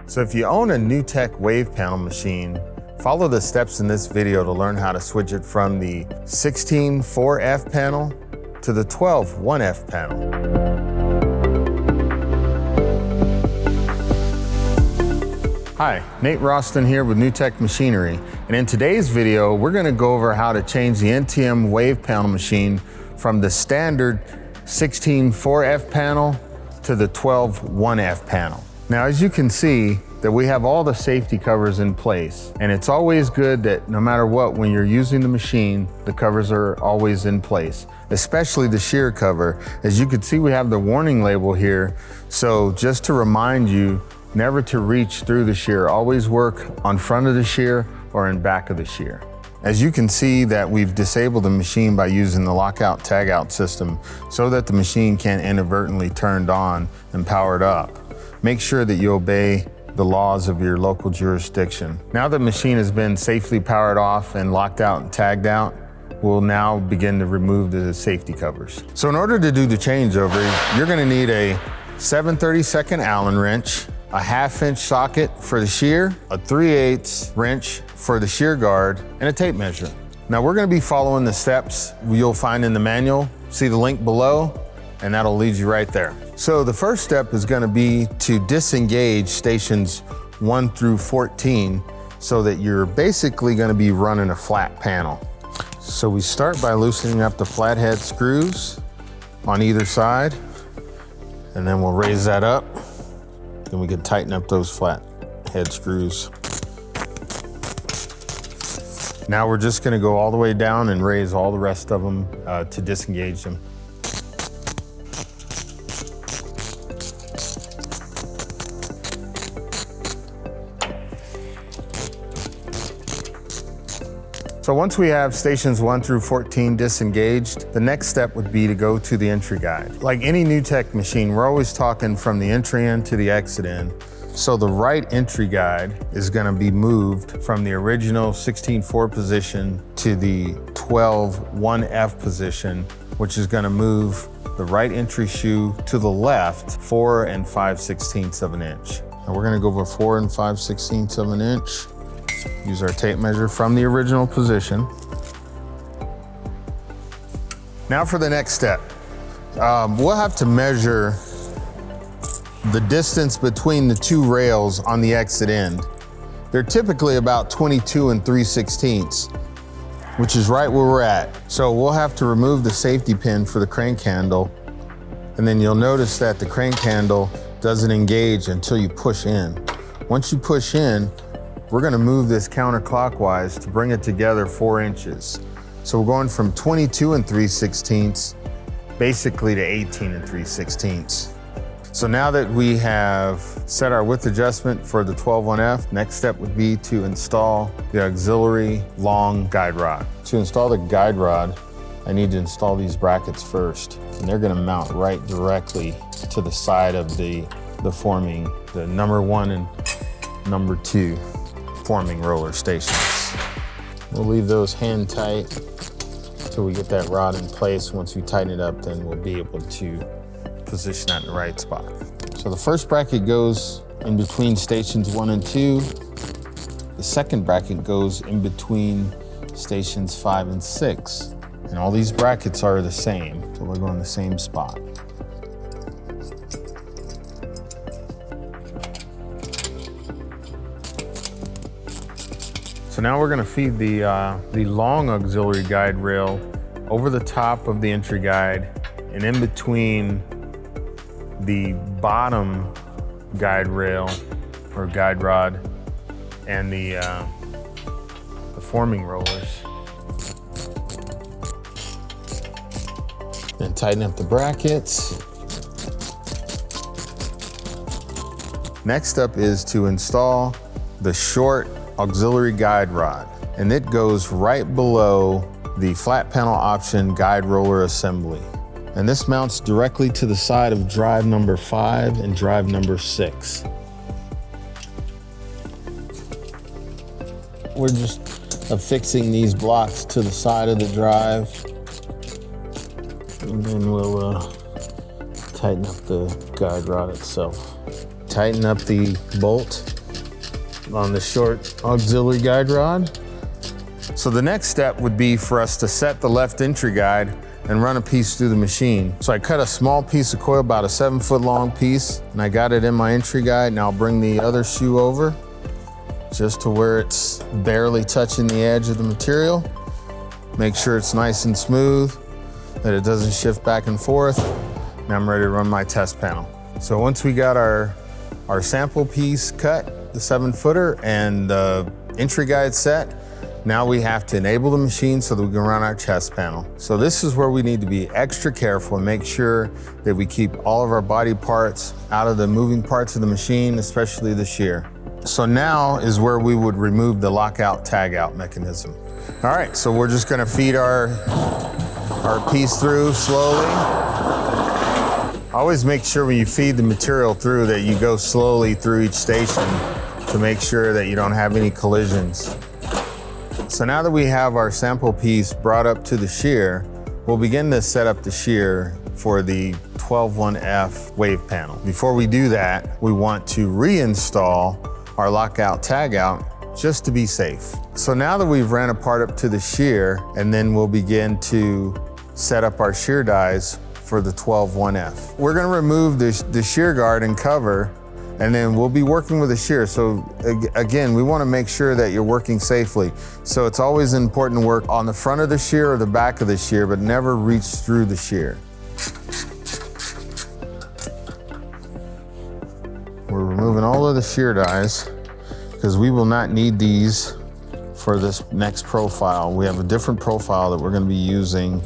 So if you own a NewTek wave panel machine, follow the steps in this video to learn how to switch it from the 16 4F panel to the 12 1F panel. Hi, Nate Roston here with NewTek Machinery, and in today's video we're going to go over how to change the NTM wave panel machine from the standard 16 4F panel to the 12 1F panel. Now as you can see that we have all the safety covers in place, and it's always good that no matter what, when you're using the machine, the covers are always in place, especially the shear cover. As you can see, we have the warning label here, so just to remind you never to reach through the shear. Always work on front of the shear or in back of the shear. As you can see that we've disabled the machine by using the lockout tagout system so that the machine can't inadvertently turned on and powered up. Make sure that you obey the laws of your local jurisdiction. Now that the machine has been safely powered off and locked out and tagged out, we'll now begin to remove the safety covers. So in order to do the changeover, you're gonna need a 7/32 Allen wrench, a 1/2 inch socket for the shear, a 3/8 wrench for the shear guard, and a tape measure. Now we're gonna be following the steps you'll find in the manual. See the link below, and that'll lead you right there. So the first step is gonna be to disengage stations 1 through 14 so that you're basically gonna be running a flat panel. So we start by loosening up the flathead screws on either side, and then we'll raise that up. Then we can tighten up those flat head screws. Now we're just gonna go all the way down and raise all the rest of them to disengage them. So once we have stations 1 through 14 disengaged, the next step would be to go to the entry guide. Like any NewTek machine, we're always talking from the entry end to the exit end. So the right entry guide is gonna be moved from the original 16/4 position to the 12 1F position, which is gonna move the right entry shoe to the left 4 5/16 of an inch. Now we're gonna go over 4 5/16 of an inch. Use our tape measure from the original position. Now for the next step. We'll have to measure the distance between the two rails on the exit end. They're typically about 22 3/16, which is right where we're at. So we'll have to remove the safety pin for the crank handle, and then you'll notice that the crank handle doesn't engage until you push in. Once you push in, we're gonna move this counterclockwise to bring it together 4 inches. So we're going from 22 3/16 basically to 18 3/16. So now that we have set our width adjustment for the 12 1F, next step would be to install the auxiliary long guide rod. To install the guide rod, I need to install these brackets first, and they're gonna mount right directly to the side of the forming, the number 1 and number 2 forming roller stations. We'll leave those hand tight until we get that rod in place. Once we tighten it up, then we'll be able to position that in the right spot. So the first bracket goes in between stations 1 and 2. The second bracket goes in between stations 5 and 6. And all these brackets are the same, so they'll go in the same spot. So now we're gonna feed the long auxiliary guide rail over the top of the entry guide and in between the bottom guide rail or guide rod and the forming rollers. Then tighten up the brackets. Next up is to install the short auxiliary guide rod, and it goes right below the flat panel option guide roller assembly. And this mounts directly to the side of drive number 5 and drive number 6. We're just affixing these blocks to the side of the drive, and then we'll tighten up the guide rod itself. Tighten up the bolt on the short auxiliary guide rod. So the next step would be for us to set the left entry guide and run a piece through the machine. So I cut a small piece of coil, about a 7-foot long piece, and I got it in my entry guide. Now I'll bring the other shoe over just to where it's barely touching the edge of the material. Make sure it's nice and smooth, that it doesn't shift back and forth. Now I'm ready to run my test panel. So once we got our sample piece cut, the 7-footer, and the entry guide set, now we have to enable the machine so that we can run our test panel. So this is where we need to be extra careful and make sure that we keep all of our body parts out of the moving parts of the machine, especially the shear. So now is where we would remove the lockout tag out mechanism. All right, so we're just gonna feed our piece through slowly. Always make sure when you feed the material through that you go slowly through each station to make sure that you don't have any collisions. So now that we have our sample piece brought up to the shear, we'll begin to set up the shear for the 12-1F wave panel. Before we do that, we want to reinstall our lockout tag out just to be safe. So now that we've ran a part up to the shear, and then we'll begin to set up our shear dies for the 12-1F. We're gonna remove the shear guard and cover, and then we'll be working with the shear. So again, we wanna make sure that you're working safely. So it's always important to work on the front of the shear or the back of the shear, but never reach through the shear. We're removing all of the shear dies because we will not need these for this next profile. We have a different profile that we're gonna be using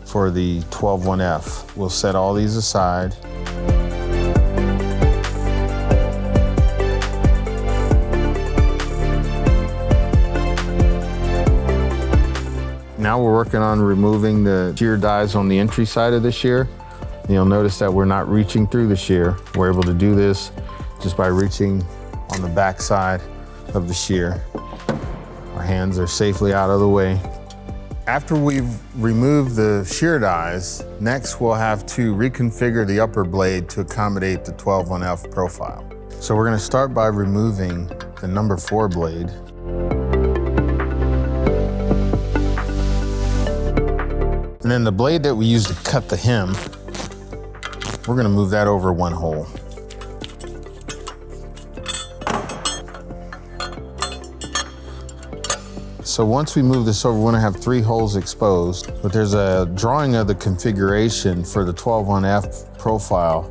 for the 12-1F. We'll set all these aside. Now we're working on removing the shear dies on the entry side of the shear. You'll notice that we're not reaching through the shear. We're able to do this just by reaching on the back side of the shear. Our hands are safely out of the way. After we've removed the shear dies, next we'll have to reconfigure the upper blade to accommodate the 12-1F profile. So we're gonna start by removing the number 4 blade. And then the blade that we use to cut the hem, we're gonna move that over 1 hole. So once we move this over, we're gonna have 3 holes exposed, but there's a drawing of the configuration for the 12-1F profile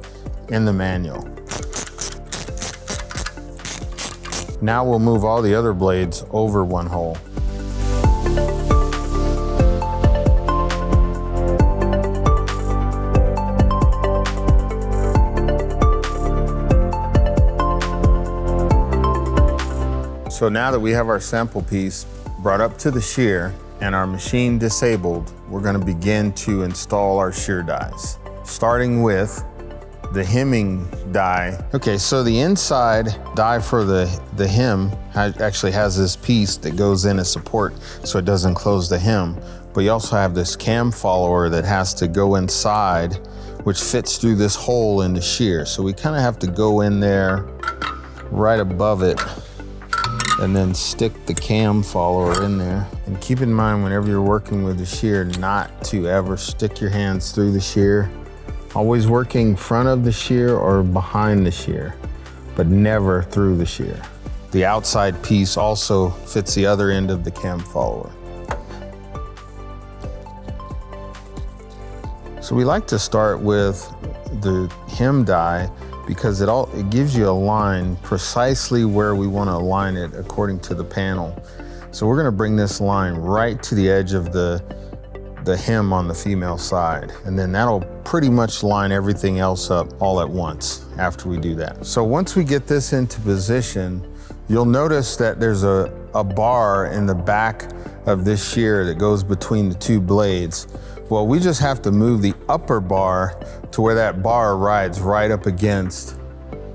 in the manual. Now we'll move all the other blades over 1 hole. So now that we have our sample piece brought up to the shear and our machine disabled, we're gonna begin to install our shear dies, starting with the hemming die. Okay, so the inside die for the hem actually has this piece that goes in as support so it doesn't close the hem. But you also have this cam follower that has to go inside, which fits through this hole in the shear. So we kind of have to go in there right above it and then stick the cam follower in there. And keep in mind whenever you're working with the shear not to ever stick your hands through the shear. Always working front of the shear or behind the shear, but never through the shear. The outside piece also fits the other end of the cam follower. So we like to start with the hem die because it gives you a line precisely where we want to align it according to the panel. So we're going to bring this line right to the edge of the hem on the female side, and then that'll pretty much line everything else up all at once after we do that. So once we get this into position, you'll notice that there's a bar in the back of this shear that goes between the 2 blades. Well, we just have to move the upper bar to where that bar rides right up against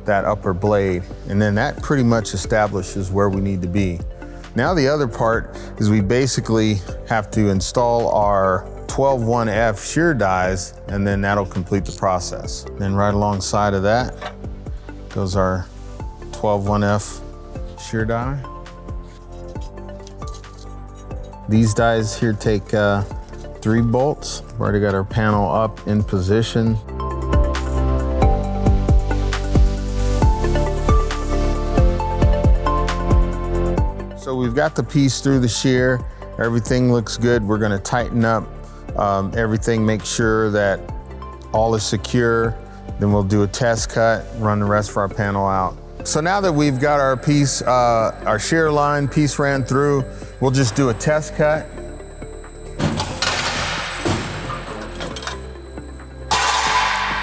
that upper blade. And then that pretty much establishes where we need to be. Now the other part is we basically have to install our 12-1F shear dies, and then that'll complete the process. Then right alongside of that goes our 12-1F shear die. These dies here take 3 bolts. We've already got our panel up in position. So we've got the piece through the shear. Everything looks good. We're gonna tighten up everything, make sure that all is secure. Then we'll do a test cut, run the rest of our panel out. So now that we've got our piece, our shear line piece ran through, we'll just do a test cut.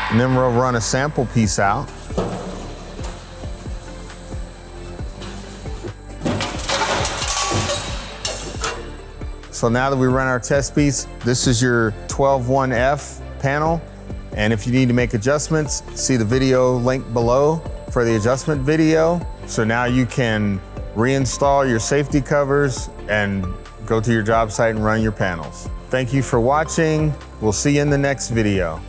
And then we'll run a sample piece out. So now that we run our test piece, this is your 12-1F panel. And if you need to make adjustments, see the video link below for the adjustment video. So now you can reinstall your safety covers and go to your job site and run your panels. Thank you for watching. We'll see you in the next video.